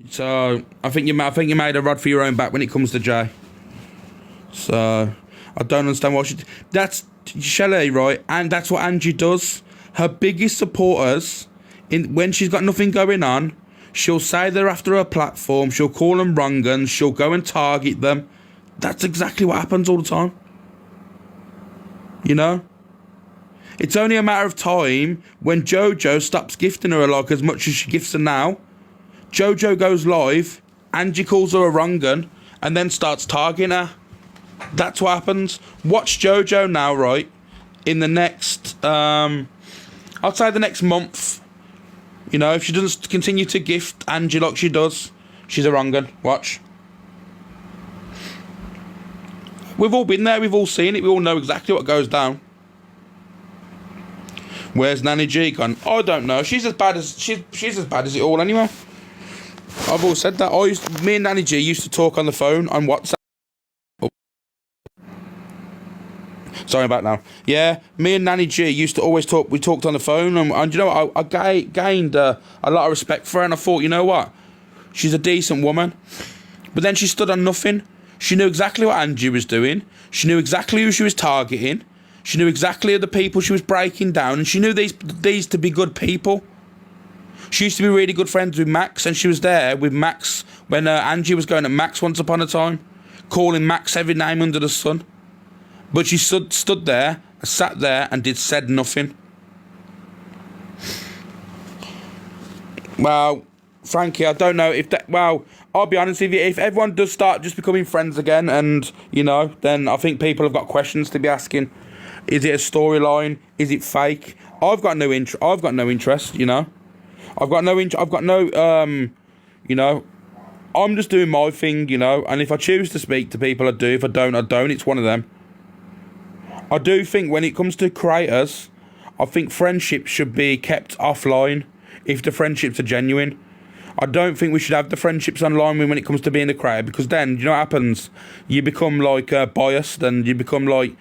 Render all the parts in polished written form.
So I think you made a rod for your own back when it comes to Jay. So I don't understand why that's Shelley, right? And that's what Angie does. Her biggest supporters, when she's got nothing going on, she'll say they're after her platform. She'll call them wrong uns. She'll go and target them. That's exactly what happens all the time. You know? It's only a matter of time when JoJo stops gifting her like as much as she gifts her now. JoJo goes live, Angie calls her a wrong un, and then starts targeting her. That's what happens. Watch JoJo now, right? In the next, I'd say the next month. You know, if she doesn't continue to gift Angie like she does, she's a wrong un. Watch. We've all been there, we've all seen it, we all know exactly what goes down. Where's Nanny G gone? I don't know. She's as bad as it all anyway. I've always said that. Me and Nanny G used to talk on the phone on WhatsApp. Oh. Sorry about now. Yeah, me and Nanny G used to always talk. We talked on the phone, and you know, I gained a lot of respect for her, and I thought, you know what, she's a decent woman. But then she stood on nothing. She knew exactly what Angie was doing. She knew exactly who she was targeting. She knew exactly the people she was breaking down, and she knew these to be good people. She used to be really good friends with Max, and she was there with Max when Angie was going to Max once upon a time, calling Max every name under the sun. But she stood there, sat there, and said nothing. Well, Frankie, I don't know if that... Well, I'll be honest with you, if everyone does start just becoming friends again, and, you know, then I think people have got questions to be asking. Is it a storyline? Is it fake? I've got no interest, you know. You know, I'm just doing my thing, you know, and if I choose to speak to people, I do. If I don't, I don't. It's one of them. I do think when it comes to creators, I think friendships should be kept offline if the friendships are genuine. I don't think we should have the friendships online when it comes to being a creator, because then, you know what happens? You become, like, biased, and you become, like...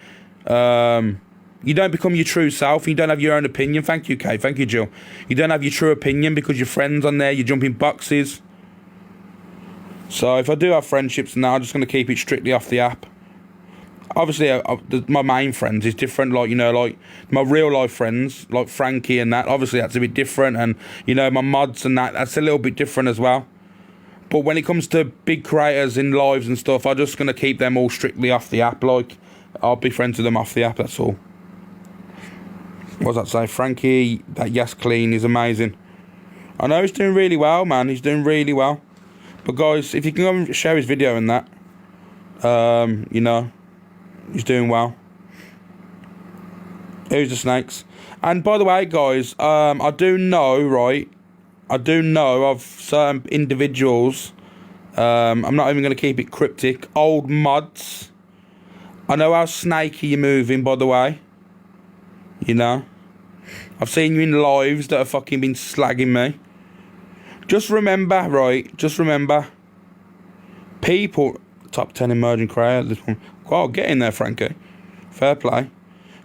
you don't become your true self. You don't have your own opinion. Thank you, Kay. Thank you, Jill. You don't have your true opinion because your friends on there, you jump in boxes. So if I do have friendships now, I'm just going to keep it strictly off the app. Obviously, my main friends is different. Like, you know, like my real life friends, like Frankie and that. Obviously, that's a bit different. And, you know, my mods and that's a little bit different as well. But when it comes to big creators in lives and stuff, I'm just going to keep them all strictly off the app. Like, I'll be friends with them off the app, that's all. What does that say? Frankie, that Yes Clean is amazing. I know he's doing really well, man. He's doing really well. But guys, if you can go and share his video and that, you know, he's doing well. Here's the snakes. And by the way, guys, I do know, right? I do know of certain individuals. I'm not even going to keep it cryptic. Old mods. I know how snaky you're moving, by the way. You know, I've seen you in lives that have fucking been slagging me. Just remember, right? Just remember, people. Top 10 emerging creator. This one. Well, get in there, Frankie. Fair play.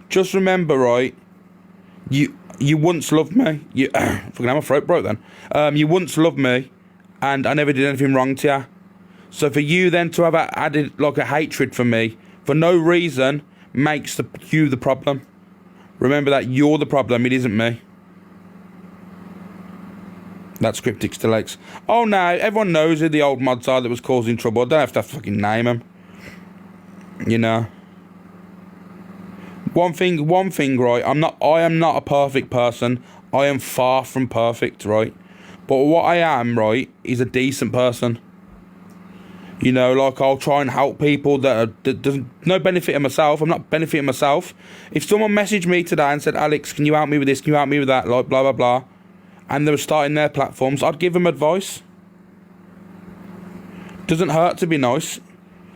Just remember, right? You once loved me. You fucking my throat broke then. You once loved me, and I never did anything wrong to you. So for you then to have added like a hatred for me for no reason makes you the problem. Remember that you're the problem, it isn't me. That's Cryptic Still Aches. Oh no, everyone knows who the old mods are that was causing trouble. I don't have to fucking name them. You know. One thing, right, I am not a perfect person. I am far from perfect, right? But what I am, right, is a decent person. You know, like, I'll try and help people that doesn't no benefit of myself. I'm not benefiting myself. If someone messaged me today and said, Alex, can you help me with this? Can you help me with that? Like, blah, blah, blah. And they were starting their platforms, I'd give them advice. Doesn't hurt to be nice.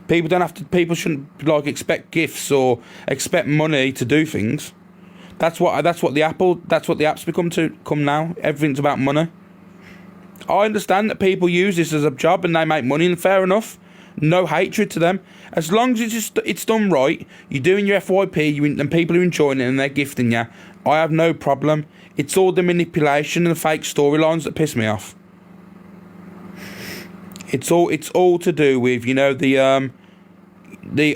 People shouldn't, like, expect gifts or expect money to do things. That's what the apps become now. Everything's about money. I understand that people use this as a job and they make money, and fair enough. No hatred to them. As long as it's done right, you're doing your FYP, and people are enjoying it and they're gifting you, I have no problem. It's all the manipulation and the fake storylines that piss me off. It's all to do with, you know, the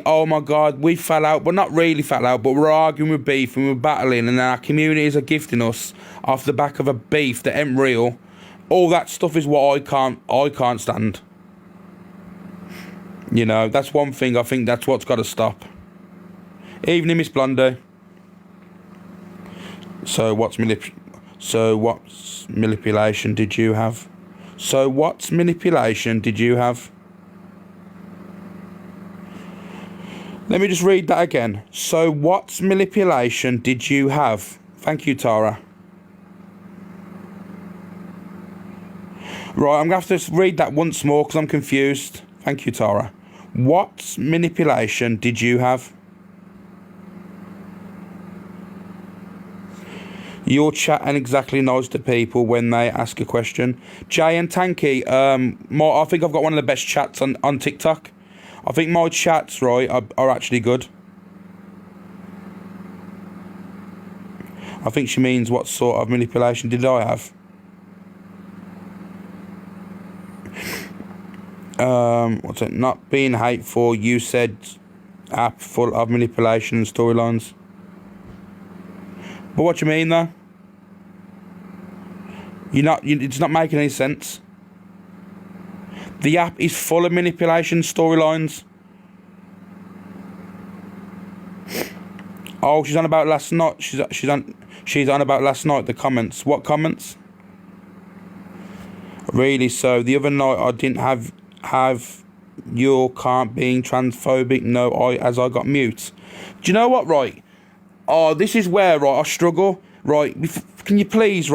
oh my God, we fell out, but not really fell out, but we're arguing with beef and we're battling, and our communities are gifting us off the back of a beef that ain't real. All that stuff is what I can't stand. You know, that's one thing. I think that's what's got to stop. Evening, Miss Blondie. So what's manipulation did you have? So what's manipulation did you have? Let me just read that again. So what's manipulation did you have? Thank you, Tara. Right, I'm going to have to read that once more because I'm confused. Thank you, Tara. What manipulation did you have? You're chatting exactly nice to people when they ask a question. Jay and Tanky, I think I've got one of the best chats on TikTok. I think my chats, right, are actually good. I think she means what sort of manipulation did I have? What's it? Not being hateful. You said app full of manipulation and storylines. But what do you mean though? It's not making any sense. The app is full of manipulation storylines. Oh, she's on about last night. She's on about last night. The comments. What comments? Really? So the other night I didn't have your can't being transphobic. No, I got mute. Do you know what? Right. Oh, this is where I struggle. Right. Can you please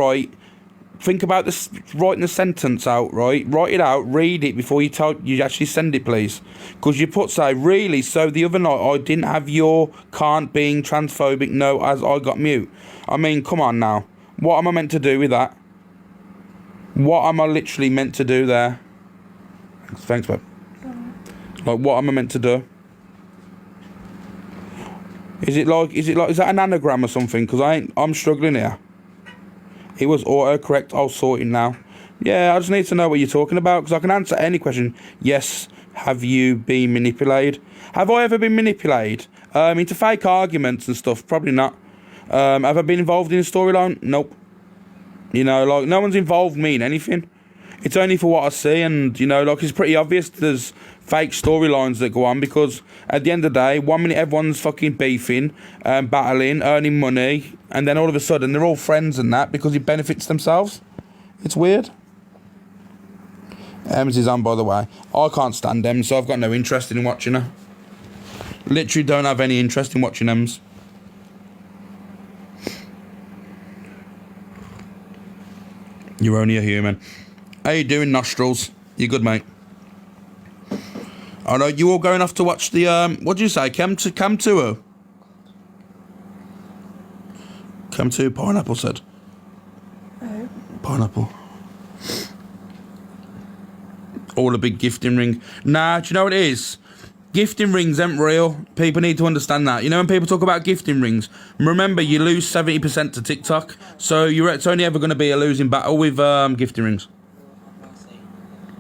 think about this, writing the sentence out, right? Write it out, read it before you actually send it, please. Because you say, really, so the other night I didn't have your can't being transphobic, no, as I got mute. I mean, come on now. What am I meant to do with that? What am I literally meant to do there? Thanks, babe. Like, what am I meant to do? Is that an anagram or something? Because I'm struggling here. It was autocorrect. I'll sort it now. Yeah, I just need to know what you're talking about because I can answer any question. Yes, have you been manipulated? Have I ever been manipulated? Into fake arguments and stuff? Probably not. Have I been involved in a storyline? Nope. You know, like, no one's involved me in anything. It's only for what I see, and, you know, like, it's pretty obvious there's fake storylines that go on because at the end of the day, 1 minute everyone's fucking beefing, battling, earning money, and then all of a sudden they're all friends and that because it benefits themselves. It's weird. Ems is on, by the way. I can't stand Ems, so I've got no interest in watching her. Literally don't have any interest in watching Ems. You're only a human. How you doing, Nostrils? You good, mate? I know you all going off to watch the what do you say? Cam 2? Cam 2 Pineapple said. Oh. Pineapple. All a big gifting ring. Nah, do you know what it is? Gifting rings ain't real. People need to understand that. You know when people talk about gifting rings, remember you lose 70% to TikTok, so it's only ever going to be a losing battle with gifting rings.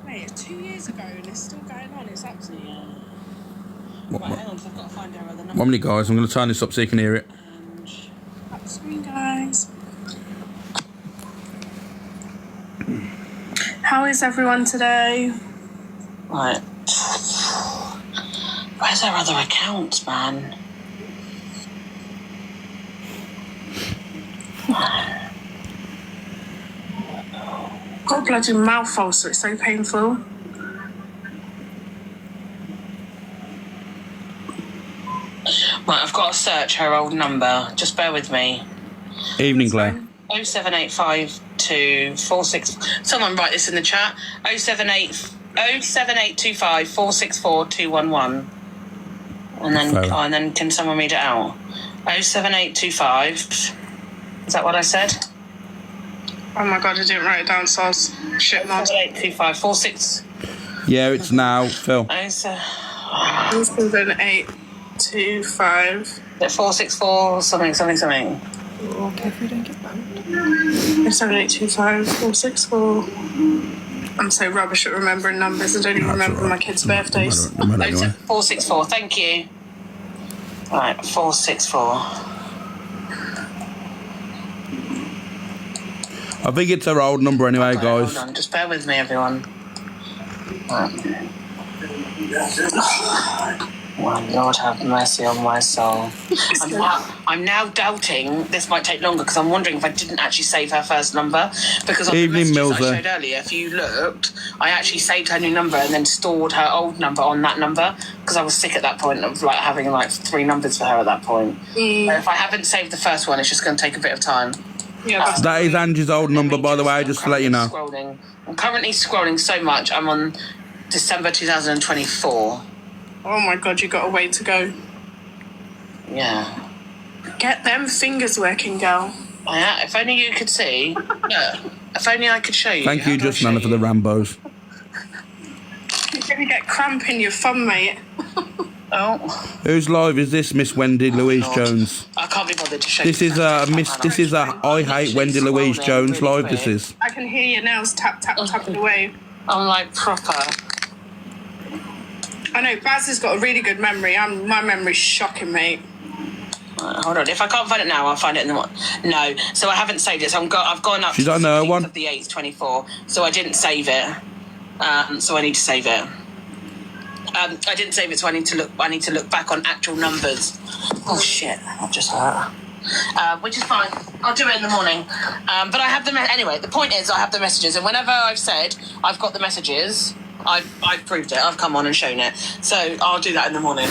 Wait, 2 years ago and it's still going on. It's absolutely. Right, hang on, 'cause I've got to find out where the number. 1 minute, guys. I'm going to turn this up so you can hear it. Up the screen, guys. How is everyone today? Right. Where's our other accounts, man? Got a bloody mouth ulcer. It's so painful. Right, I've got to search her old number. Just bear with me. Evening, Claire. 0785246. Someone write this in the chat. 07825464211. And then can someone read it out? 07825. Is that what I said? Oh my god, I didn't write it down, so I was shit, man. 0782546. Yeah, it's now, Phil. 07825. 464 something. Okay, if we don't get banned. 07825 464. I'm so rubbish at remembering numbers. I don't even remember my kids' birthdays. Anyway. 464, thank you. Right, 464. I think it's her old number anyway, Right, guys. hold on, just bear with me, everyone. Right. Oh, Lord have mercy on my soul. I'm now doubting this might take longer because I'm wondering if I didn't actually save her first number, because on Evening, the messages I Milza. showed earlier, if you looked, I actually saved her new number and then stored her old number on that number because I was sick at that point of like having like 3 numbers for her at that point. And if I haven't saved the first one, it's just going to take a bit of time. Yeah, that's That is Angie's old number, by the way, just to let you know. I'm currently scrolling so much. I'm on December 2024. oh my God, you got a way to go. Yeah. Get them fingers working, girl. Yeah, if only you could see. Yeah. If only I could show you. Thank How you, do I just show Nana, for the you? Rambos. You're going to get cramp in your thumb, mate. Oh. Who's live is this, Miss Wendy Louise Lord. Jones? I can't be bothered to show This you. is I hate Wendy Louise Jones live, this is. I can hear your nails tap, tap, tapping away. I'm like proper. I know, Baz has got a really good memory. My memory's shocking, mate. Hold on. If I can't find it now, I'll find it in the morning. No. So I haven't saved it. So I've gone up She's to on the her 16th one. of the 8th, 24. So I didn't save it. So I need to save it. I didn't save it, so I need to look back on actual numbers. Oh shit, that just hurt. Which is fine. I'll do it in the morning. But I have anyway. The point is, I have the messages, and whenever I've said I've got the messages, I've proved it. I've come on and shown it. So I'll do that in the morning.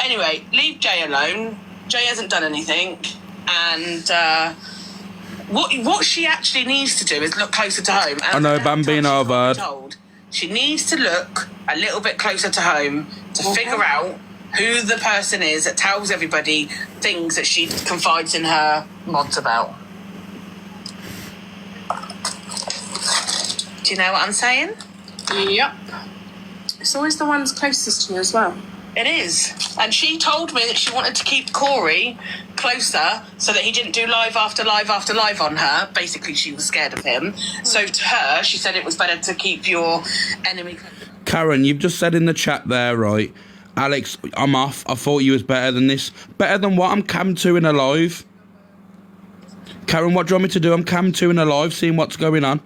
Anyway, leave Jay alone. Jay hasn't done anything, and what she actually needs to do is look closer to home. And I know, Bambino, I've heard. told. She needs to look a little bit closer to home to figure out who the person is that tells everybody things that she confides in her mods about. Do you know what I'm saying? Yep. It's always the ones closest to you as well. It is. And she told me that she wanted to keep Corey closer so that he didn't do live after live after live on her. Basically, she was scared of him. So to her, she said it was better to keep your enemy closer. Karen, you've just said in the chat there, right? Alex, I'm off. I thought you was better than this. Better than what? I'm cam 2 in a live. Karen, what do you want me to do? I'm cam 2 in a live, seeing what's going on.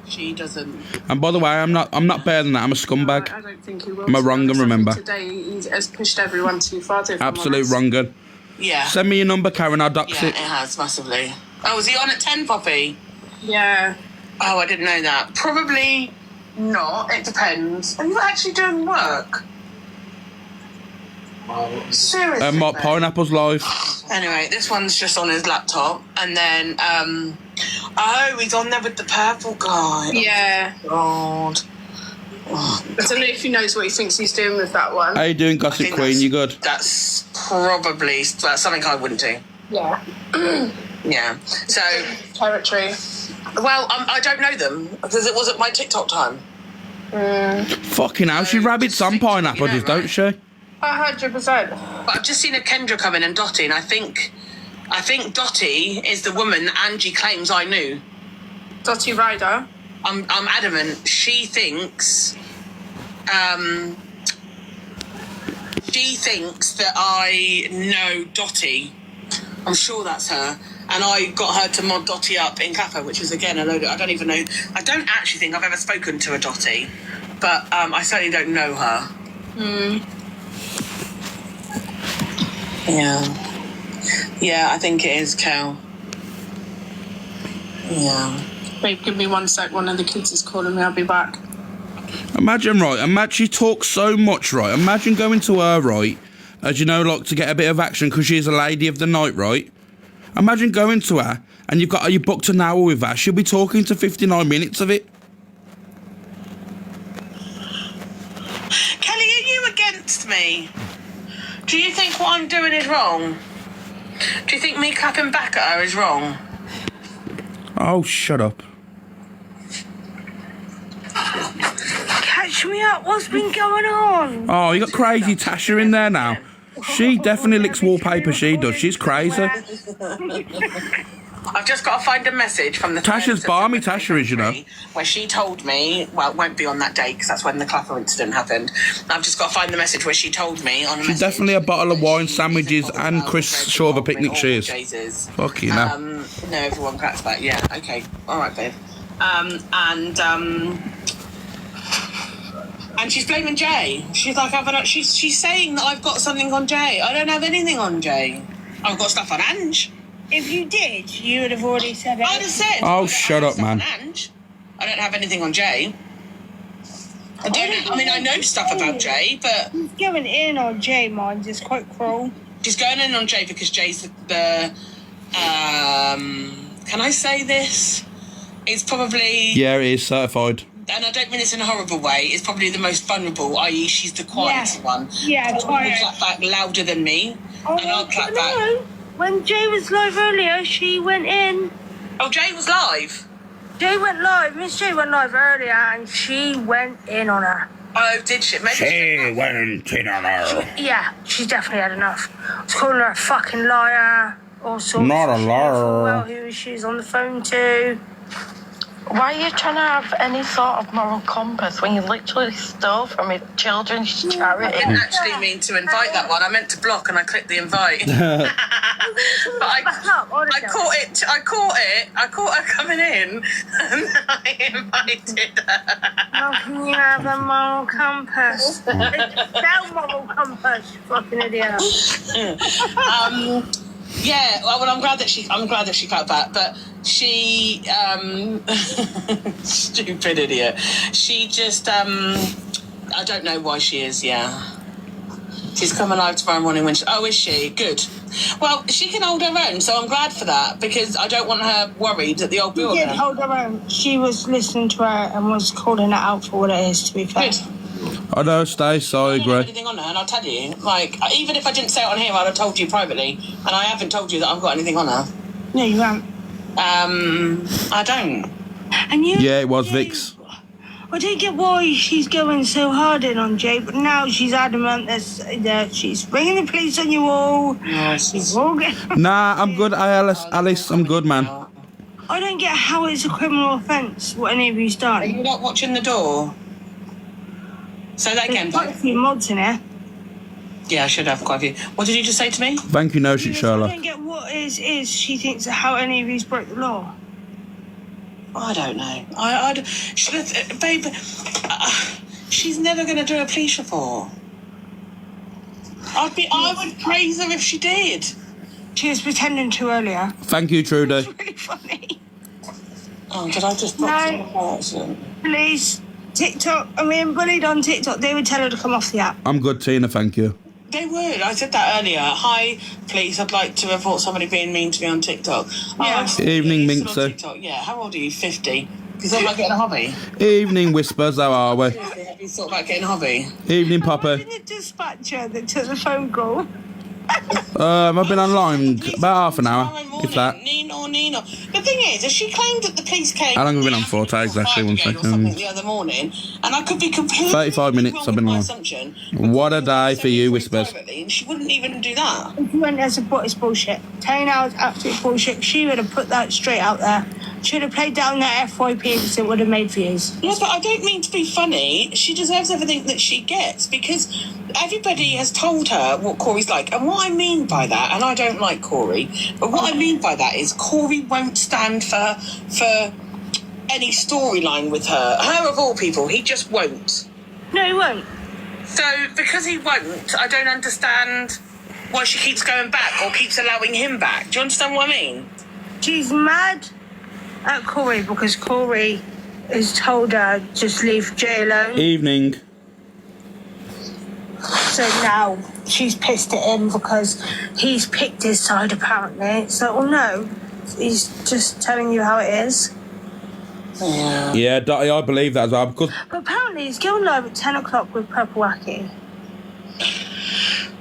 She doesn't. And by the way, I'm not better than that. I'm a scumbag. I don't think he will. Am I wrong and remember? Today he has pushed everyone too far. Absolute wrong gun. Yeah. Send me your number, Karen. I'll dox Yeah, it. it has, massively. Oh, was he on at 10, Poppy? Yeah. Oh, I didn't know that. Probably not. It depends. Are you actually doing work? Seriously? What, Pineapple's live? Anyway, this one's just on his laptop. And then, oh, he's on there with the purple guy. Yeah. God. I don't know if he knows what he thinks he's doing with that one. How you doing, I Gossip think Queen? You good? That's something I wouldn't do. Yeah. Yeah. So, Territory. well, I don't know them because it wasn't my TikTok time. Fucking hell, she rabbits on Pineapple, you know, don't she? 100%. But I've just seen a Kendra come in and Dottie, and I think Dottie is the woman Angie claims I knew. Dottie Ryder. I'm adamant. She thinks that I know Dottie. I'm sure that's her. And I got her to mod Dottie up in Clapper, which is, again, a load of... I don't even know... I don't actually think I've ever spoken to a Dottie. But I certainly don't know her. Yeah, I think it is Kel. Yeah. Babe, give me 1 sec. One of the kids is calling me. I'll be back. Imagine, she talks so much, right? Imagine going to her, right, as you know, like, to get a bit of action because she's a lady of the night, right? Imagine going to her and you booked an hour with her. She'll be talking to 59 minutes of it. Kelly, are you against me? Do you think what I'm doing is wrong? Do you think me clapping back at her is wrong? Oh, shut up. Catch me up, what's been going on? Oh, you got crazy Tasha in there now. She definitely licks wallpaper, she does. She's crazy. I've just got to find a message from the Tasha's 3rd of balmy, September Tasha is, you know. 2023, where she told me, well, it won't be on that date because that's when the Clapper incident happened. I've just got to find the message where she told me on a She's message definitely a bottle of that wine, she sandwiches, said and about Chris the Shaw of a involvement picnic in cheers. Jaze's. Fuck you know. No, everyone cracks back. Yeah, okay. All right, babe. And she's blaming Jay. She's like, she's saying that I've got something on Jay. I don't have anything on Jay. I've got stuff on Ange. If you did, you would have already said it. I'd have said. Oh, I don't shut have up, stuff man. on Ange. I don't have anything on Jay. I know stuff about Jay, but He's going in on Jay, man. Just quite cruel. she's going in on Jay because Jay's the can I say this? It's probably, Yeah, it is certified. and I don't mean this in a horrible way, it's probably the most vulnerable, i.e. she's the quiet one. Yeah, She'll quiet. clap back louder than me, Oh, and I'll clap no. back. When Jay was live earlier, she went in. Oh, Jay was live? Jay went live. Miss Jay went live earlier, and she went in on her. Oh, did she? Maybe she went in on her. Yeah, she definitely had enough. I was calling her a fucking liar. All sorts. Not a She knew liar. full well who she was on the phone to. Why are you trying to have any sort of moral compass when you literally stole from a children's I charity? didn't actually mean to invite that one. I meant to block, and I clicked the invite. But Back up, honestly. I caught her coming in, and I invited her. How can you have a moral compass? That moral compass, you fucking idiot. Yeah, well, I'm glad that she cut back, but she, stupid idiot. She just, I don't know why she is. Yeah, she's coming live tomorrow morning. Oh, is she? Good. Well, she can hold her own, so I'm glad for that because I don't want her worried at the old She did building. hold her own. She was listening to her and was calling it out for what it is, to be fair. Good. I know, Stace, I I don't have agree. anything on her, and I'll tell you. Like, even if I didn't say it on here, I'd have told you privately, and I haven't told you that I've got anything on her. No, you haven't. I don't. And you, Yeah, it was Jay, Vix. I don't get why she's going so hard in on Jay, but now she's adamant that she's bringing the police on you all. She's all getting... Nah, I'm good, Alice, I'm good, man. I don't get how it's a criminal offence, what any of you's Are done. you not watching the door? Say that again, There's quite a babe. few mods in here. Yeah, I should have quite a few. What did you just say to me? Thank you, no shit, I Sherlock. don't get what is she thinks how any of you's broke the law. I don't know. Babe, she's never going to do a police report. I would praise her if she did. She was pretending to earlier. Thank you, Trudy. It's really funny. Oh, did I just drop No. something by accident? Police, TikTok, I mean, bullied on TikTok, they would tell her to come off the app. I'm good, Tina, thank you. They would. I said that earlier. Hi, please. I'd like to report somebody being mean to me on TikTok. Yeah. I'm still Evening, still on Minxie. TikTok. Yeah. How old are you? 50. Have you thought about getting a hobby? Evening, Whispers, how are we? Have you thought about getting a hobby? Evening, Papa. Wasn't it dispatcher that took the phone call? I've been online about half an hour, Tomorrow if that. Nino. The thing is, if she claimed that the police came... How long have we been on for? Tell exactly 1 Or second. something the other morning, and I could be completely 35 minutes wrong I've been with my on. assumption. What a day for you, Whispers. Privately, and she wouldn't even do that. If you went as a bot, it's bullshit. Telling now it's absolute bullshit. She would have put that straight out there. She would have played down that FYP because it would have made views. Yeah, but I don't mean to be funny. She deserves everything that she gets because everybody has told her what Corey's like. And what I mean by that, and I don't like Corey, but what I mean by that is Corey won't stand for any storyline with her. Her of all people, he just won't. No, he won't. So because he won't, I don't understand why she keeps going back or keeps allowing him back. Do you understand what I mean? She's mad at Corey because Corey has told her just leave Jay alone. Evening. So now she's pissed at him because he's picked his side apparently. So, well, no, he's just telling you how it is. Yeah. Yeah, Dottie, I believe that as well, because But apparently he's going live at 10 o'clock with Purple Wacky.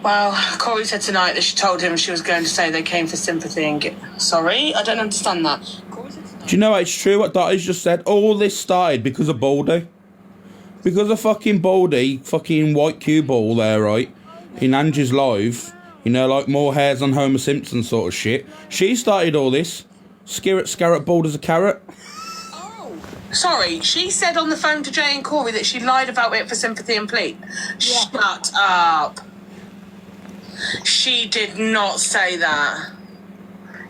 Well, Corey said tonight that she told him she was going to say they came for sympathy and get... Sorry? I don't understand that. Corey said tonight... do you know what, it's true what Dottie's just said? All this started because of Baldy. Because of fucking Baldy, fucking white cue ball there, right? In Angie's live, you know, like more hairs on Homer Simpson sort of shit. She started all this. Scarrett bald as a carrot. Oh, sorry. She said on the phone to Jay and Corey that she lied about it for sympathy and plea. Yeah. Shut up. She did not say that.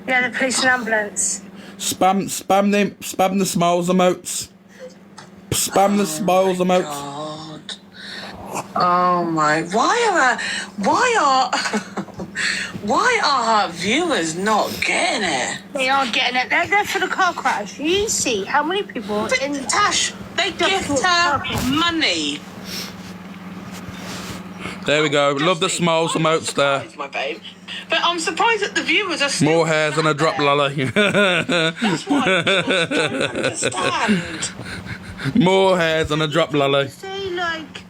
Yeah, the police and ambulance. Spam the smiles emotes. Spam the smiles emotes. God. Oh my! Why are her viewers not getting it? They are getting it. They're there for the car crash. You see how many people in Tash, they gift her money. There we go. Love the smiles emotes there. My babe. But I'm surprised that the viewers are still More hairs on a drop lolly. That's what I don't understand. More hairs on a drop lolly. say like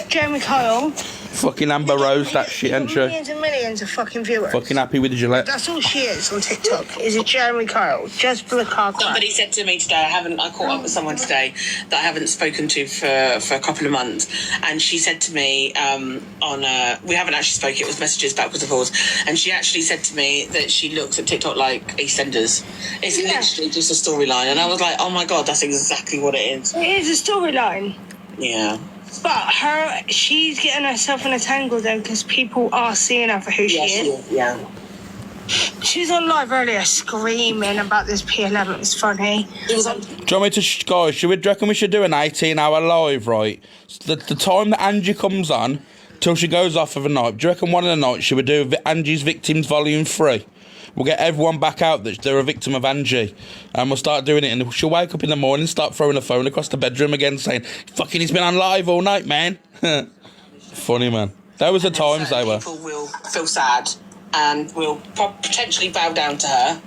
Jeremy Kyle. Fucking Amber Rose, that shit, ain't she? Millions and millions of fucking viewers. Fucking happy with the Gillette. That's all she is on TikTok. Is a Jeremy Kyle just for the car crash. Somebody said to me today, I caught up with someone today that I haven't spoken to for a couple of months, and she said to me we haven't actually spoken, it was messages backwards and forwards, and she actually said to me that she looks at TikTok like EastEnders. It's literally just a storyline, and I was like, oh my God, that's exactly what it is. It is a storyline. Yeah. But she's getting herself in a tangle though because people are seeing her for who she is. Yeah. She was on live earlier screaming about this P11. It's funny. It was on. Do you want me to, guys, do you reckon we should do an 18-hour live, right? So the time that Angie comes on, till she goes off of a night, do you reckon one of the nights she would do Angie's Victims Volume 3? We'll get everyone back out that they're a victim of Angie. And we'll start doing it. And she'll wake up in the morning, start throwing the phone across the bedroom again, saying, fucking, he's been on live all night, man. Funny, man. That was the times they were. People will feel sad and will potentially bow down to her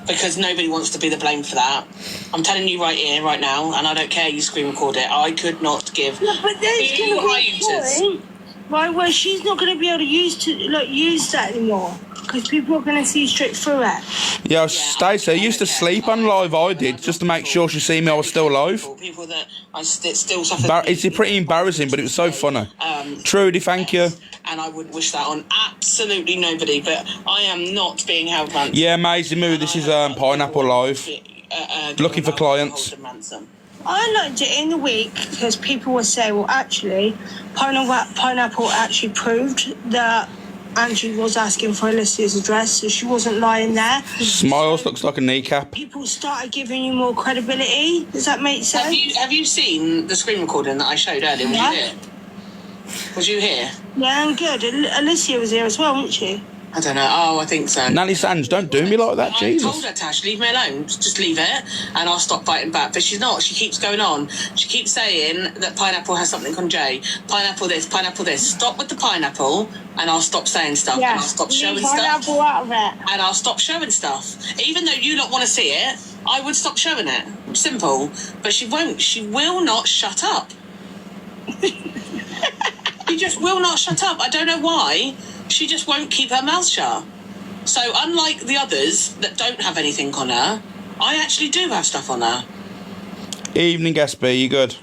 because nobody wants to be the blame for that. I'm telling you right here, right now, and I don't care you screen record it, I could not give Yeah, but there's going to be a point, right, where she's not going to be able to use that anymore. Because people are going to see straight through it. Yeah, Stacey, I used to sleep on live, I did, just to make sure she see me I was still live. People that I still suffer. It's pretty embarrassing, but it was so funny. Trudy, thank you. And I wouldn't wish that on absolutely nobody, but I am not being held ransom. Yeah, amazing move. This is Pineapple Live. Looking for clients. I liked it in the week because people would say, well, actually, Pineapple actually proved that Angie was asking for Alicia's address, so she wasn't lying there. Smiles looks like a kneecap. People started giving you more credibility. Does that make sense? Have you seen the screen recording that I showed earlier? Was you here? Yeah, I'm good. Alicia was here as well, wasn't she? I don't know. Oh, I think so. Nanny Sands, don't do me like that, I Jesus. told her, Tash, leave me alone. Just leave it, and I'll stop fighting back. But she's not. She keeps going on. She keeps saying that Pineapple has something on Jay. Pineapple this, Pineapple this. Stop with the pineapple, and I'll stop saying stuff. Yeah, and I'll stop showing Pineapple stuff. out of it. And I'll stop showing stuff. Even though you don't want to see it, I would stop showing it. Simple. But she won't. She will not shut up. She just will not shut up. I don't know why. She just won't keep her mouth shut. So unlike the others that don't have anything on her, I actually do have stuff on her. Evening, SB, you good?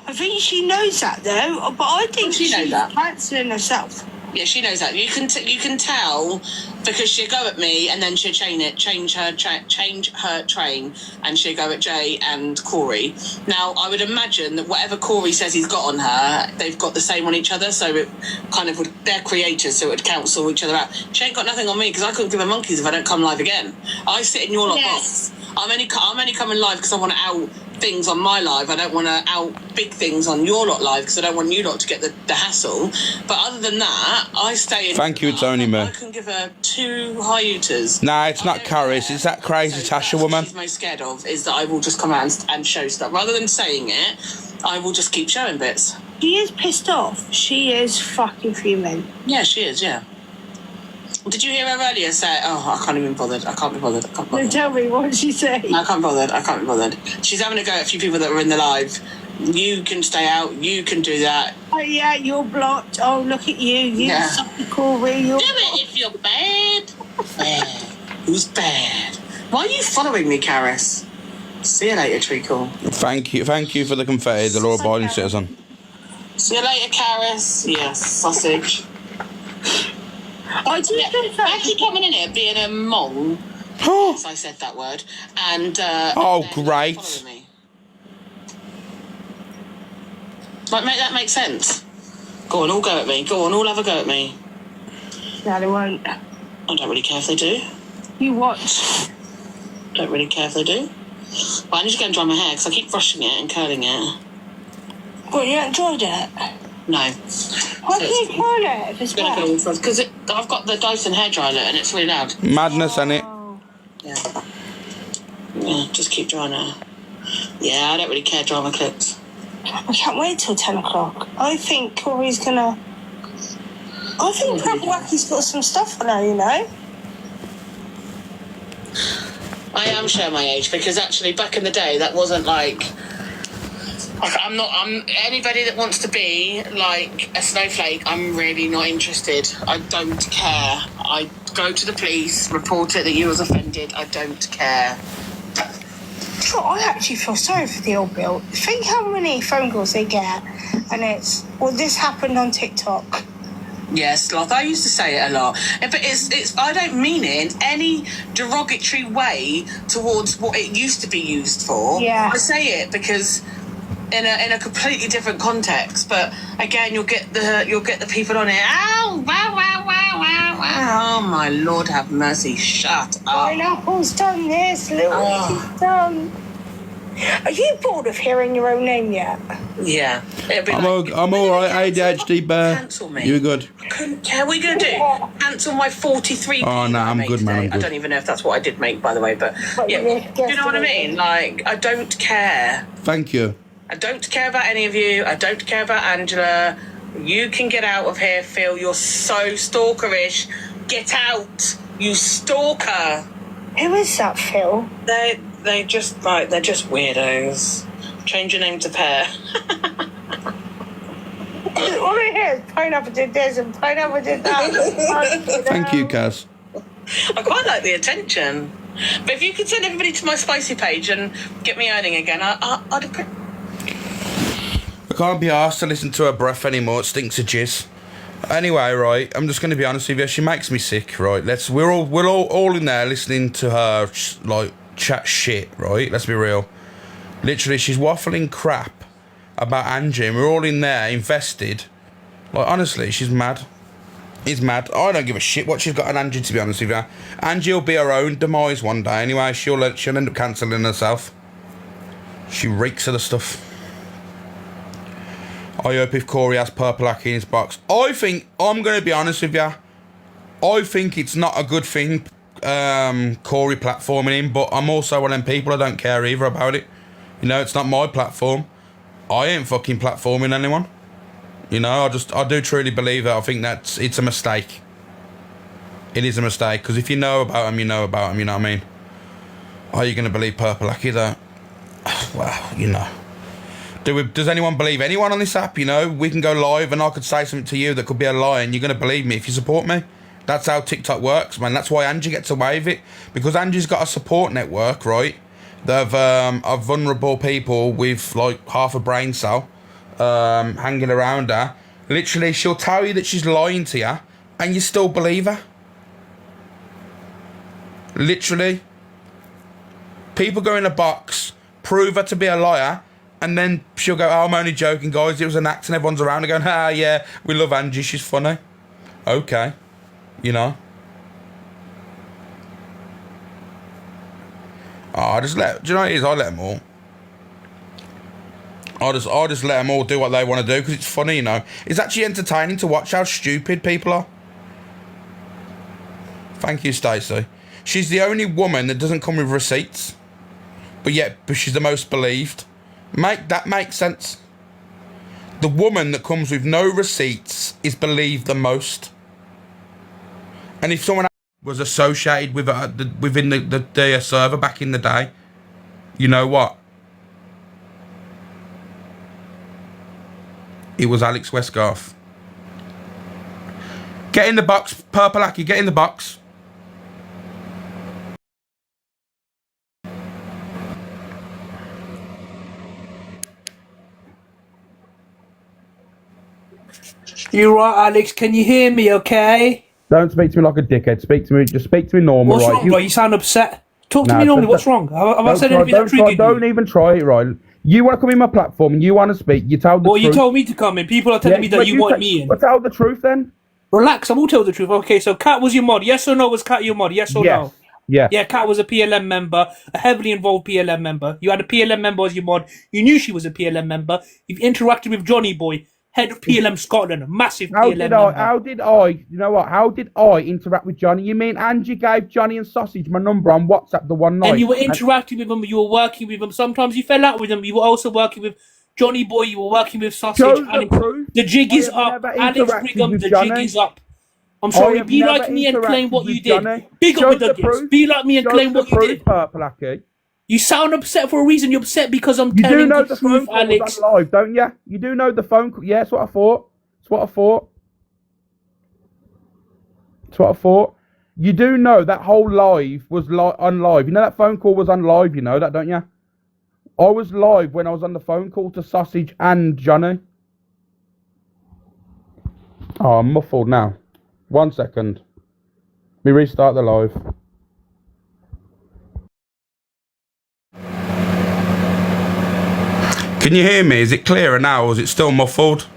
I think she knows that though, but I think She knows she's that. cancelling herself. Yeah, she knows that. You can tell because she'll go at me and then she'll change her train, and she'll go at Jay and Corey. Now, I would imagine that whatever Corey says he's got on her, they've got the same on each other, so it kind of would. They're creators, so it would cancel each other out. She ain't got nothing on me because I couldn't give a monkeys if I don't come live again. I sit in your lot box. I'm only coming live because I want to out things on my live. I don't want to out big things on your lot live because I don't want you lot to get the hassle. But other than that, I stay in. Thank you, it's only me. I can give her 2 hiatus. Nah, it's not Caris, it's that crazy Tasha woman. What she's most scared of is that I will just come out and show stuff. Rather than saying it, I will just keep showing bits. She is pissed off. She is fucking fuming. Yeah, she is, yeah. Did you hear her earlier say, oh, I can't even be bothered. I can't be bothered. No, tell me, what did she say? I can't be bothered. She's having a go at a few people that were in the live. You can stay out. You can do that. Oh, yeah, you're blocked. Oh, look at you. You suck the Corey. Do it if you're bad. Bad. Who's bad? Why are you following me, Caris? See you later, Treacle. Thank you for the confetti, the law-abiding citizen. See you later, Caris. Yes, sausage. I do think that Actually coming in here being a mong Yes, I said that word. And Oh, then you're great. following me. Like, make that make sense? Go on, all go at me. Go on, all have a go at me. No, they won't. I don't really care if they do. You watch. Don't really care if they do. But I need to go and dry my hair because I keep brushing it and curling it. What, you enjoyed it? No. Why can you curl it if it's Gonna wet? go because I've got the Dyson hairdryer and it's really loud. Madness, innit? Oh. Yeah. Yeah, just keep drying it. Yeah, I don't really care dry my clips. I can't wait till 10 o'clock. I think Corey's gonna... I think Purple Wacky's got some stuff on her, you know? I am showing my age because actually back in the day that wasn't like I'm anybody that wants to be like a snowflake, I'm really not interested. I don't care. I go to the police, report it that you was offended. I don't care. Sure, I actually feel sorry for the old Bill. Think how many phone calls they get, and it's, well, this happened on TikTok. Yes, sloth. I used to say it a lot, but it's. I don't mean it in any derogatory way towards what it used to be used for. Yeah. I say it because in a completely different context. But again, you'll get the people on it. Ow! Wow! Wow! Wow! Wow! Wow! Oh my Lord, have mercy! Shut up! Pineapple's done this, little Oh. done. Are you bored of hearing your own name yet? Yeah, it'd be I'm like, all right, ADHD bear. Cancel me. You good? I couldn't care. What are you going to do? Cancel my 43 Oh, no, I'm good, man, I'm I good. don't even know if that's what I did make, by the way, but yeah, yeah, do you know what I mean? Like, I don't care. Thank you. I don't care about any of you. I don't care about Angela. You can get out of here, Phil. You're so stalkerish. Get out, you stalker. Who is that, Phil? They're just weirdos. Change your name to Pear. All I hear is Pineapple did this and Pineapple did that. Thank you, Kaz. I quite like the attention. But if you could send everybody to my spicy page and get me earning again, I'd appreciate. I can't be asked to listen to her breath anymore. It stinks of jizz. Anyway, right, I'm just going to be honest with you. She makes me sick, right? We're all in there listening to her like chat shit, right? Let's be real. Literally, she's waffling crap about Angie, and we're all in there invested. Like, honestly, she's mad. He's mad. I don't give a shit what she's got on Angie, to be honest with you. Angie will be her own demise one day. Anyway, she'll end up cancelling herself. She reeks of the stuff. I hope if Corey has Purple Aki in his box. I think, I'm going to be honest with you, I think it's not a good thing, Corey platforming him, but I'm also one of them people, I don't care either about it. You know, it's not my platform. I ain't fucking platforming anyone. You know, I do truly believe that. I think it's a mistake. It is a mistake, because if you know about him, you know about him, you know what I mean? Are you going to believe Purple Aki though? Well, you know. Does anyone believe anyone on this app? You know, we can go live and I could say something to you that could be a lie and you're going to believe me if you support me. That's how TikTok works, man. That's why Angie gets away with it. Because Angie's got a support network, right? Of vulnerable people with like half a brain cell hanging around her. Literally, she'll tell you that she's lying to you and you still believe her. Literally. People go in a box, prove her to be a liar, and then she'll go, oh, I'm only joking, guys. It was an act, and everyone's around her going, ah, yeah, we love Angie. She's funny. Okay. You know. Oh, do you know what it is? I let them all. I'll just let them all do what they want to do because it's funny, you know. It's actually entertaining to watch how stupid people are. Thank you, Stacey. She's the only woman that doesn't come with receipts, but she's the most believed. That makes sense. The woman that comes with no receipts is believed the most. And if someone was associated with within the server back in the day, you know what? It was Alex Westgarth. Get in the box, Purple Aki, get in the box. You right, Alex? Can you hear me okay? Don't speak to me like a dickhead. Just speak to me normal, What's right? wrong, right? You sound upset. Talk to me normally. What's wrong? Have I said anything that triggered Don't you? even try it, right? You want to come in my platform and you want to speak, you tell the Well, truth. you told me to come in. People are telling me that you want me in. But tell the truth then. Relax, I will tell the truth. Okay, so Kat was your mod. Yes or no? Was Kat your mod? Yes or no? Yeah. Yeah, Kat was a PLM member, a heavily involved PLM member. You had a PLM member as your mod. You knew she was a PLM member. You've interacted with Johnny Boy, head of PLM Scotland, a massive PLM member. How did I, you know what, how did I interact with Johnny? You mean Angie gave Johnny and Sausage my number on WhatsApp the one night? And you were interacting with them, you were working with them. Sometimes you fell out with them. You were also working with Johnny Boy, you were working with Sausage. The jig is up. Alex Brigham, the jig is up. I'm sorry, be like me and claim what you did. Big up with the gifts. Be like me and claim what you did. Purple Aki. You sound upset for a reason. You're upset because I'm telling the truth, phone call Alex. was on live, don't you? You do know the phone call. Yeah, that's what I thought. That's what I thought. That's what I thought. You do know that whole live was on live. You know that phone call was on live, you know that, don't you? I was live when I was on the phone call to Sausage and Johnny. Oh, I'm muffled now. 1 second. Let me restart the live. Can you hear me? Is it clearer now or is it still muffled?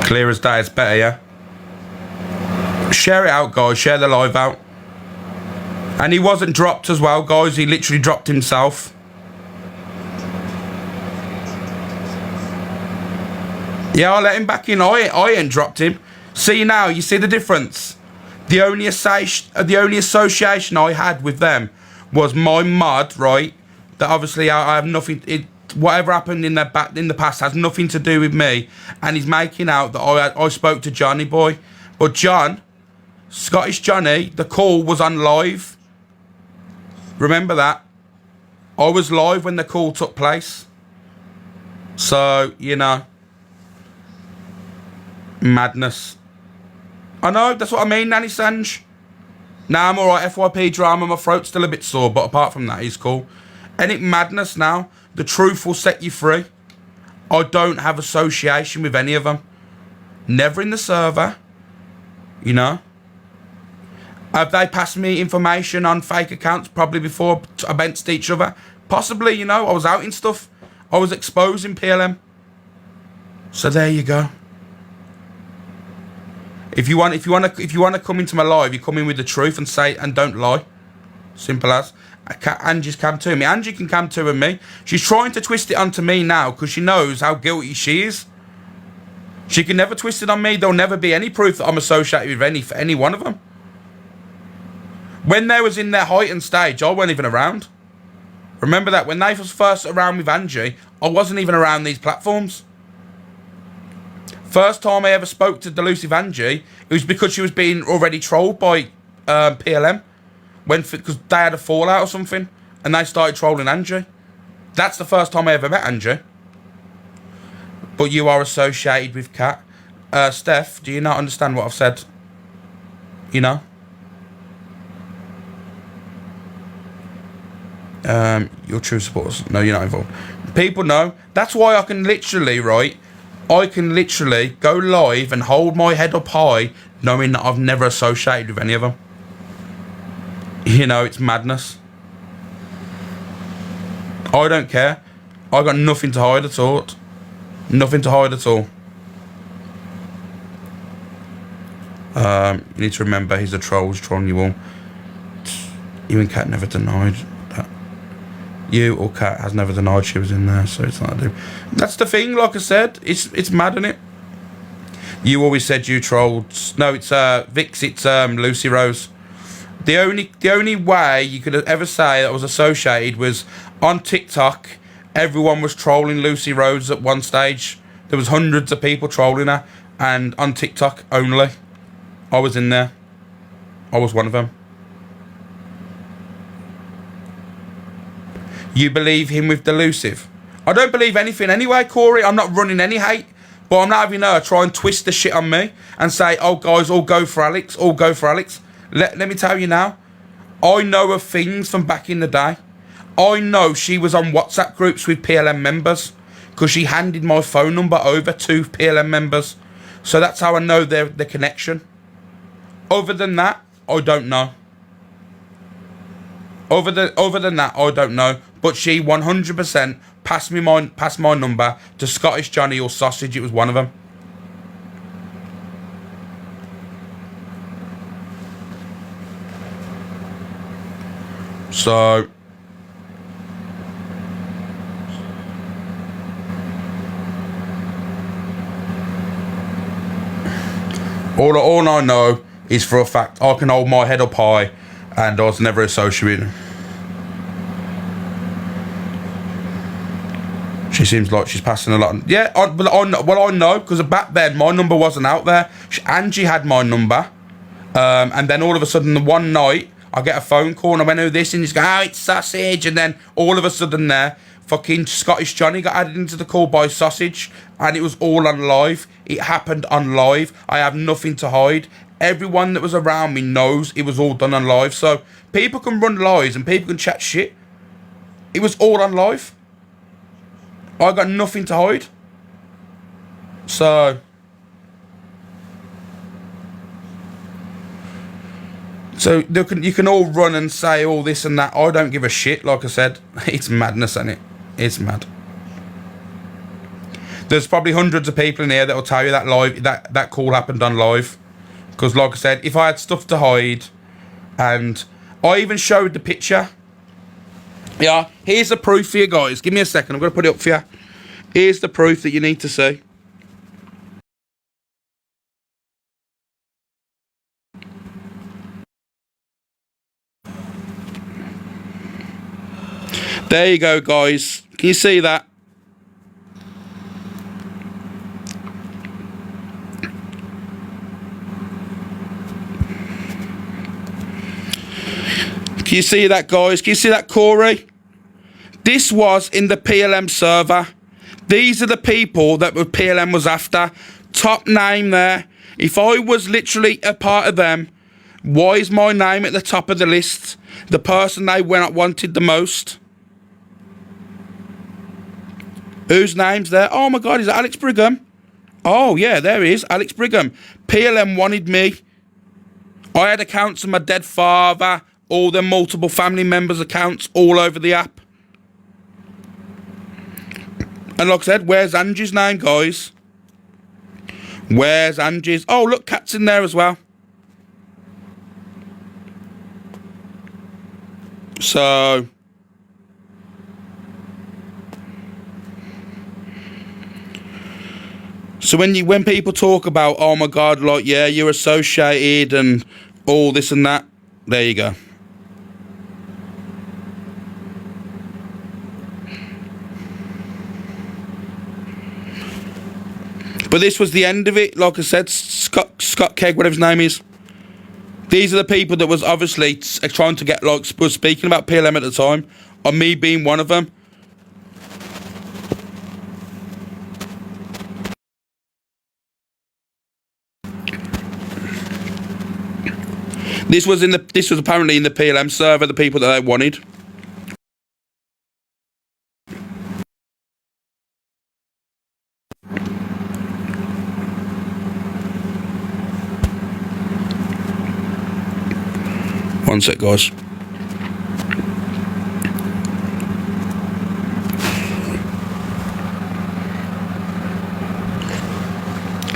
Clear as day, it's better, yeah? Share it out, guys. Share the live out. And he wasn't dropped as well, guys. He literally dropped himself. Yeah, I'll let him back in. I ain't dropped him. See now, you see the difference? The only association I had with them was my mod, right? That obviously I have nothing. Whatever happened in the past has nothing to do with me. And he's making out that I spoke to Johnny Boy, but John, Scottish Johnny, the call was on live. Remember that? I was live when the call took place. So you know. Madness. I know, that's what I mean, Nanny Sanj. Now I'm alright, FYP drama, my throat's still a bit sore, but apart from that, he's cool. Ain't it madness now? The truth will set you free. I don't have association with any of them. Never in the server. You know? Have they passed me information on fake accounts probably before against each other? Possibly, you know, I was out in stuff. I was exposing PLM. So there you go. If you want to come into my live, you come in with the truth and say and don't lie. Simple as. Angie's cam to me. Angie can cam to me. She's trying to twist it onto me now because she knows how guilty she is. She can never twist it on me. There'll never be any proof that I'm associated with any one of them. When they was in their heightened stage, I wasn't even around. Remember that when they was first around with Angie, I wasn't even around these platforms. First time I ever spoke to Delusive Angie, it was because she was being already trolled by PLM. Because they had a fallout or something, and they started trolling Angie. That's the first time I ever met Angie. But you are associated with Kat. Steph, do you not understand what I've said? You know? Your true supporters. No, you're not involved. People know. That's why I can literally, right? I can literally go live and hold my head up high knowing that I've never associated with any of them. You know, it's madness. I don't care. I got nothing to hide at all. Nothing to hide at all. You need to remember he's a troll, he's trolling you all. Even Kat never denied that. You or Kat has never denied she was in there, so it's not a do. That's the thing, like I said, it's mad, isn't it? You always said you trolled. No, it's Vix, it's Lucy Rose. The only way you could ever say that was associated was on TikTok. Everyone was trolling Lucy Rose at one stage. There was hundreds of people trolling her, and on TikTok only. I was in there. I was one of them. You believe him with Delusive? I don't believe anything anyway, Corey. I'm not running any hate. But I'm not having her try and twist the shit on me and say, oh, guys, all go for Alex. All go for Alex. Let me tell you now. I know of things from back in the day. I know she was on WhatsApp groups with PLM members. because she handed my phone number over to PLM members. So that's how I know their connection. Other than that, I don't know. Other than that, I don't know. But she 100% passed my number to Scottish Johnny or Sausage. It was one of them. So all I know is for a fact I can hold my head up high, and I was never associated. She seems like she's passing a lot. Yeah, I know because back then my number wasn't out there. Angie had my number, and then all of a sudden the one night I get a phone call and I went, "Who this?" And he's going, "Oh, it's Sausage." And then all of a sudden there, fucking Scottish Johnny got added into the call by Sausage, and it was all on live. It happened on live. I have nothing to hide. Everyone that was around me knows it was all done on live. So people can run lies and people can chat shit. It was all on live. I got nothing to hide. So you can all run and say all this and that. I don't give a shit. Like I said, it's madness, isn't it? It's mad. There's probably hundreds of people in here that will tell you that that call happened on live. Because like I said, if I had stuff to hide, and I even showed the picture. Yeah, here's the proof for you guys. Give me a second. I'm going to put it up for you. Here's the proof that you need to see. There you go, guys. Can you see that? Can you see that, guys? Can you see that, Corey? This was in the PLM server. These are the people that PLM was after. Top name there. If I was literally a part of them, why is my name at the top of the list? The person they wanted the most. Whose name's there? Oh my God, is that Alex Brigham? Oh yeah, there he is, Alex Brigham. PLM wanted me. I had accounts of my dead father, all the multiple family members' accounts all over the app. And like I said, where's Angie's name, guys? Where's Angie's? Oh, look, Kat's in there as well. So when people talk about, oh my God, like, yeah, you're associated and all this and that, there you go. But this was the end of it. Like I said, Scott Kegg, whatever his name is. These are the people that was obviously trying to get, like, was speaking about PLM at the time, and me being one of them. This was apparently in the PLM server, the people that they wanted. One sec, guys.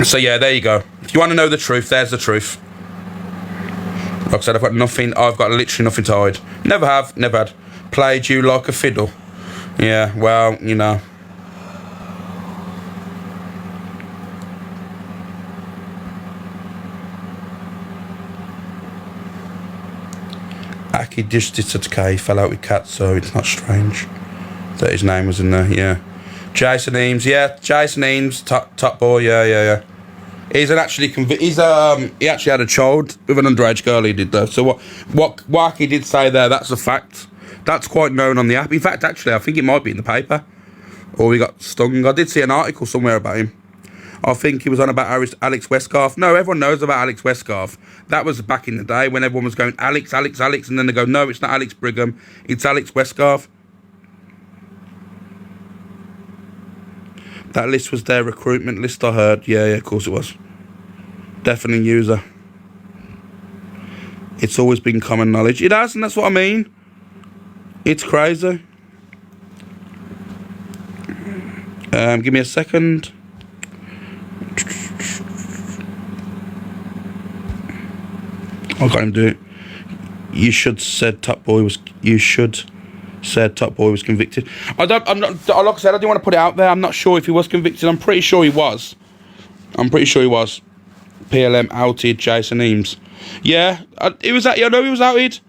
So yeah, there you go. If you want to know the truth, there's the truth. Like I said, I've got literally nothing to hide. Never have, never had. Played you like a fiddle. Yeah, well, you know. Aki just did such a he fell out with Kat, so it's not strange that his name was in there. Yeah, Jason Eames. Yeah, Jason Eames, top boy. Yeah. He's he actually had a child with an underage girl. He did though. So what Aki did say there, that's a fact. That's quite known on the app. In fact, actually, I think it might be in the paper, or he got stung. I did see an article somewhere about him. I think he was on about Alex Westgarth. No, everyone knows about Alex Westgarth. That was back in the day when everyone was going Alex, and then they go, no, it's not Alex Brigham, it's Alex Westgarth. That list was their recruitment list, I heard. Yeah, of course it was. Definitely user. It's always been common knowledge. It has, and that's what I mean. It's crazy. Give me a second. I can't even do it. You should said Top Boy was convicted. I'm not, like I said, I didn't want to put it out there. I'm not sure if he was convicted. I'm pretty sure he was. PLM outed Jason Eames. Yeah, he was out. I know he was outed.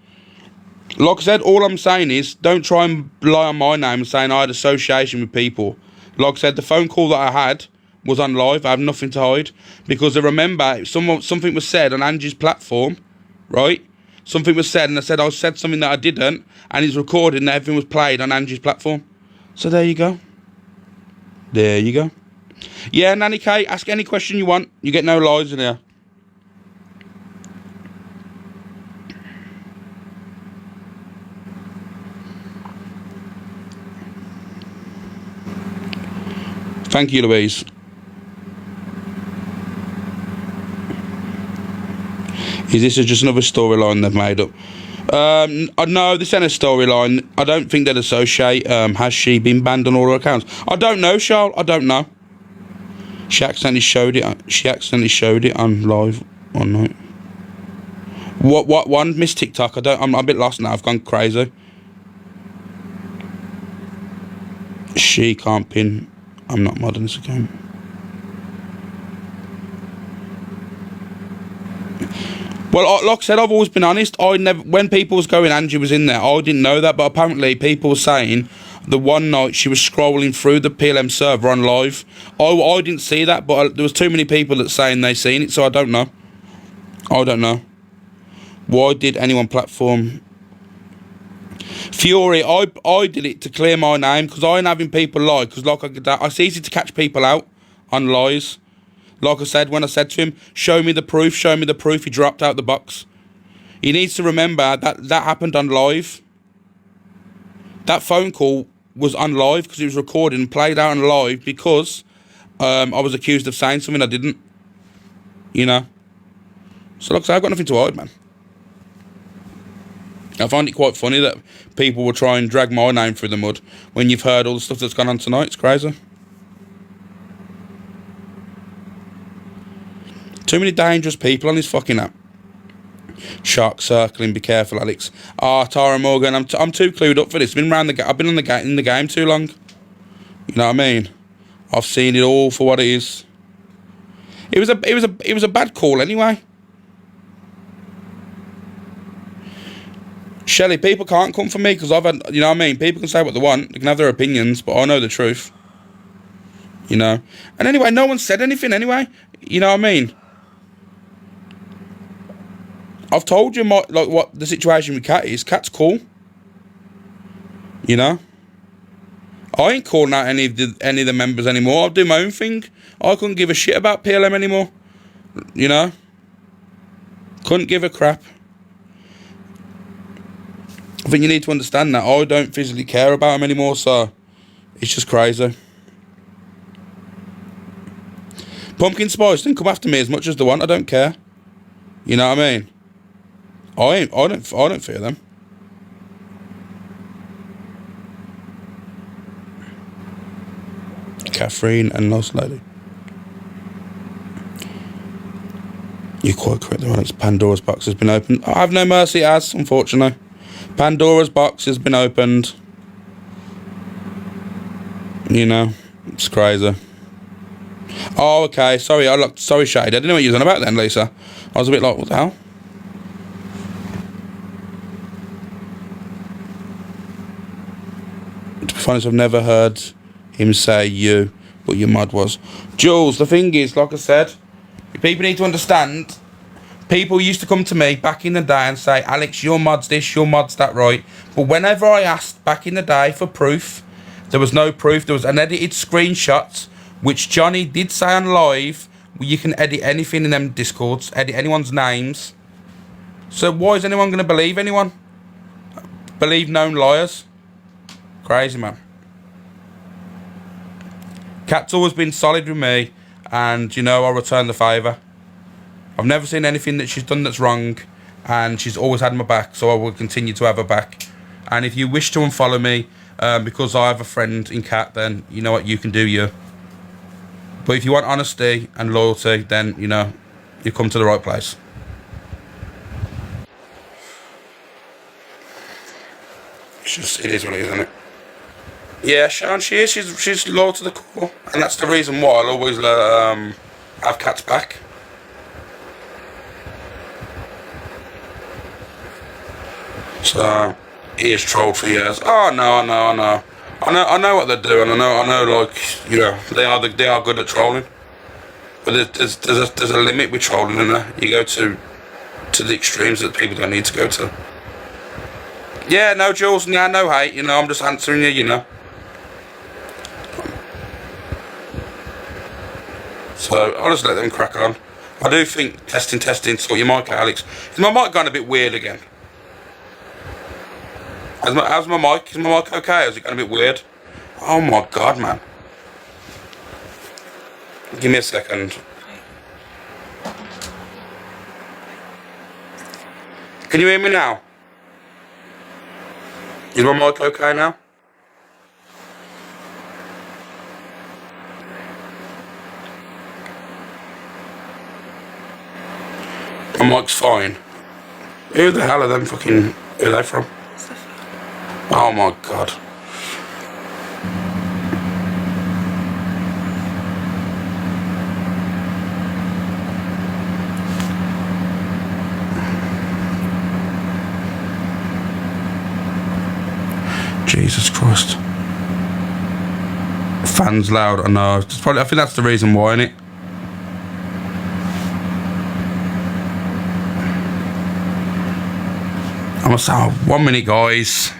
Like I said, all I'm saying is don't try and lie on my name and saying I had association with people. Like I said, the phone call that I had was on live. I have nothing to hide because I remember something was said on Angie's platform, right? Something was said, and I said something that I didn't, and it's recorded, and everything was played on Angie's platform. So there you go. There you go. Yeah, Nanny K, ask any question you want. You get no lies in here. Thank you, Louise. Is this just another storyline they've made up? No, this ain't a storyline. I don't think they'd associate. Has she been banned on all her accounts? I don't know, Charles. I don't know. She accidentally showed it on live one night. What one? Miss TikTok. I'm a bit lost now. I've gone crazy. She can't pin. I'm not modding this account. Well, like I said, I've always been honest. When people was going, Angie was in there, I didn't know that, but apparently people were saying the one night she was scrolling through the PLM server on live. I didn't see that, but there was too many people that saying they seen it, so I don't know. Why did anyone platform... Fury, I did it to clear my name, because I ain't having people lie, because it's easy to catch people out on lies. Like I said, when I said to him, show me the proof, he dropped out the box. He needs to remember that happened on live. That phone call was on live because it was recorded and played out on live because I was accused of saying something I didn't. You know? So like I said, I've got nothing to hide, man. I find it quite funny that people will try and drag my name through the mud when you've heard all the stuff that's gone on tonight. It's crazy. Too many dangerous people on this fucking app. Shark circling, be careful, Alex. Tara Morgan, I'm too clued up for this. I've been in the game too long. You know what I mean? I've seen it all for what it is. It was a bad call anyway. Shelley, people can't come for me because I've had, you know what I mean? People can say what they want, they can have their opinions, but I know the truth. You know? And anyway, no one said anything anyway. You know what I mean? I've told you what the situation with Kat is. Kat's cool. You know? I ain't calling out any of the members anymore. I'll do my own thing. I couldn't give a shit about PLM anymore. You know? Couldn't give a crap. I think you need to understand that I don't physically care about them anymore, so it's just crazy. Pumpkin Spice didn't come after me as much as they want. I don't care. You know what I mean? I don't fear them. Catherine and Lost Lady. You're quite correct there, Alex. Pandora's box has been opened. I have no mercy, as unfortunately. Pandora's box has been opened. You know, it's crazy. Oh, okay. Sorry, sorry, Shade. I didn't know what you was on about then, Lisa. I was a bit like, what the hell? To be honest, I've never heard him say you, but your mod was. Jules, the thing is, like I said, people need to understand. People used to come to me back in the day and say, Alex, your mod's this, your mod's that, right? But whenever I asked back in the day for proof, there was no proof. There was an edited screenshot, which Johnny did say on live, you can edit anything in them Discords, edit anyone's names. So why is anyone going to believe anyone? Believe known liars? Crazy, man. Kat's always been solid with me, and, you know, I return the favour. I've never seen anything that she's done that's wrong, and she's always had my back, so I will continue to have her back. And if you wish to unfollow me because I have a friend in Kat, then you know what, you can do you. But if you want honesty and loyalty, then, you know, you come to the right place. It's just, it is what it is, isn't it? Yeah, Sean, she is. She's loyal to the core, and that's the reason why I'll always have Kat's back. So he is trolled for years. Oh no, I know what they're doing. I know, like, you know, they are good at trolling. But there's a limit with trolling, isn't there? You go to the extremes that people don't need to go to. Yeah, no, Jules, yeah, no hate. You know, I'm just answering you. You know. So I'll just let them crack on. I do think testing. Sort your mic, Alex. Is my mic gone a bit weird again? How's my mic? Is my mic okay? Or is it going a bit weird? Oh my god, man. Give me a second. Can you hear me now? Is my mic okay now? My mic's fine. Who the hell are them fucking... Who are they from? Oh my god. Jesus Christ. Fans loud, I know. It's probably, I think that's the reason why, innit? I must have 1 minute, guys.